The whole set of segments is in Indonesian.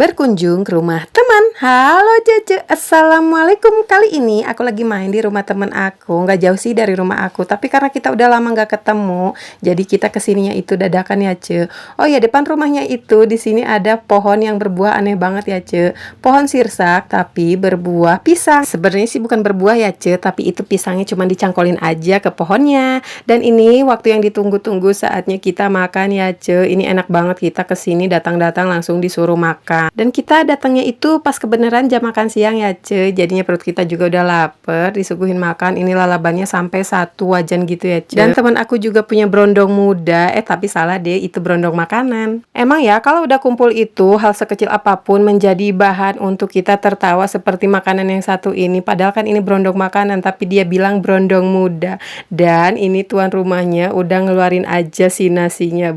Berkunjung ke rumah teman. Halo Cece, assalamualaikum. Kali ini aku lagi main di rumah teman aku. Nggak jauh sih dari rumah aku, tapi karena kita udah lama nggak ketemu, jadi kita kesininya itu dadakan ya Ce. Oh ya, depan rumahnya itu di sini ada pohon yang berbuah aneh banget ya Ce. Pohon sirsak tapi berbuah pisang. Sebenarnya sih bukan berbuah ya Ce, tapi itu pisangnya cuma dicangkolin aja ke pohonnya. Dan ini waktu yang ditunggu-tunggu, saatnya kita makan ya Ce. Ini enak banget, kita kesini datang-datang langsung disuruh makan. Dan kita datangnya itu pas kebenaran jam makan siang ya Ce. Jadinya perut kita juga udah lapar, disuguhin makan. Ini lalabannya sampai 1 wajan gitu ya Ce. Dan teman aku juga punya berondong muda. Tapi salah deh, itu berondong makanan. Emang ya kalau udah kumpul itu, hal sekecil apapun menjadi bahan untuk kita tertawa, seperti makanan yang satu ini. Padahal kan ini berondong makanan, tapi dia bilang berondong muda. Dan ini tuan rumahnya udah ngeluarin aja si nasinya.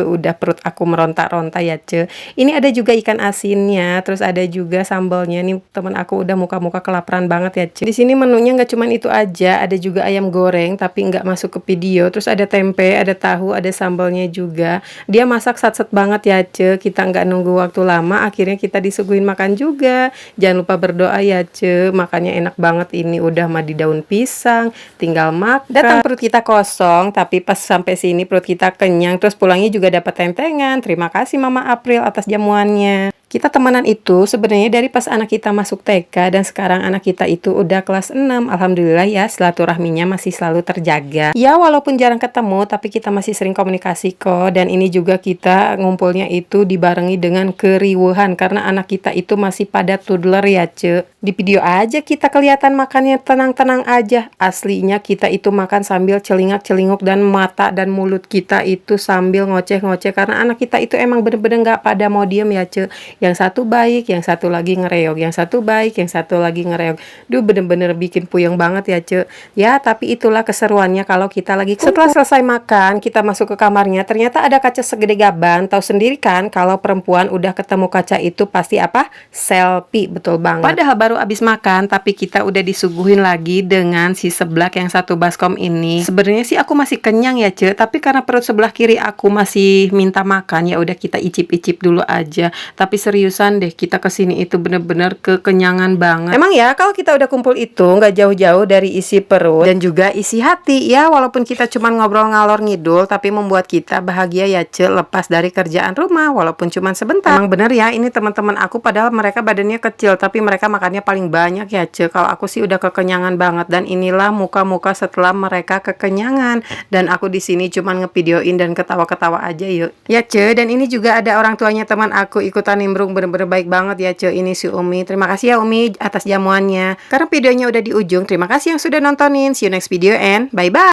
Udah perut aku meronta-ronta ya Ce. Ini ada juga ikan asinnya, terus ada juga sambalnya. Nih temen aku udah muka-muka kelaparan banget ya Ce. Di sini menunya nggak cuman itu aja, ada juga ayam goreng tapi nggak masuk ke video. Terus ada tempe, ada tahu, ada sambalnya juga. Dia masak sat-set banget ya Ce. Kita nggak nunggu waktu lama, akhirnya kita disuguhin makan juga. Jangan lupa berdoa ya Ce. Makannya enak banget, ini udah mah di daun pisang, tinggal makan. Datang perut kita kosong, tapi pas sampai sini perut kita kenyang. Terus pulangnya juga dapat tentengan. Terima kasih Mama April atas jamuannya. Kita temenan itu sebenarnya dari pas anak kita masuk TK, dan sekarang anak kita itu udah kelas 6. Alhamdulillah ya, silaturahminya masih selalu terjaga. Ya walaupun jarang ketemu, tapi kita masih sering komunikasi kok. Dan ini juga kita ngumpulnya itu dibarengi dengan keriuhan karena anak kita itu masih pada toddler ya Ce. Di video aja kita kelihatan makannya tenang-tenang aja. Aslinya kita itu makan sambil celingak-celinguk, dan mata dan mulut kita itu sambil ngoceh-ngoceh karena anak kita itu emang bener-bener nggak pada mau diem ya Ce. Yang satu baik, yang satu lagi ngereog, yang satu baik, yang satu lagi ngereog. Bener-bener bikin puyeng banget ya Ce. Ya tapi itulah keseruannya kalau kita lagi kumpul. Setelah selesai makan, kita masuk ke kamarnya, ternyata ada kaca segede gaban. Tahu sendiri kan kalau perempuan udah ketemu kaca itu pasti apa? Selfie, betul banget. Padahal baru abis makan, tapi kita udah disuguhin lagi dengan si seblak yang satu baskom ini. Sebenarnya sih aku masih kenyang ya Ce, tapi karena perut sebelah kiri aku masih minta makan, ya udah kita icip-icip dulu aja. Tapi seriusan deh, kita kesini itu bener-bener kekenyangan banget. Emang ya kalau kita udah kumpul itu nggak jauh-jauh dari isi perut dan juga isi hati ya. Walaupun kita cuman ngobrol ngalor ngidul, tapi membuat kita bahagia ya Ce, lepas dari kerjaan rumah walaupun cuman sebentar. Emang bener ya, ini teman-teman aku padahal mereka badannya kecil, tapi mereka makannya paling banyak ya Ce. Kalau aku sih udah kekenyangan banget, dan inilah muka-muka setelah mereka kekenyangan. Dan aku di sini cuman ngevideoin dan ketawa-ketawa aja yuk ya Ce. Dan ini juga ada orang tuanya teman aku ikutan nimbrung, bener-bener baik banget ya Ce. Ini si Umi, terima kasih ya Umi atas jamuannya. Karena videonya udah di ujung, terima kasih yang sudah nontonin. See you next video and bye-bye.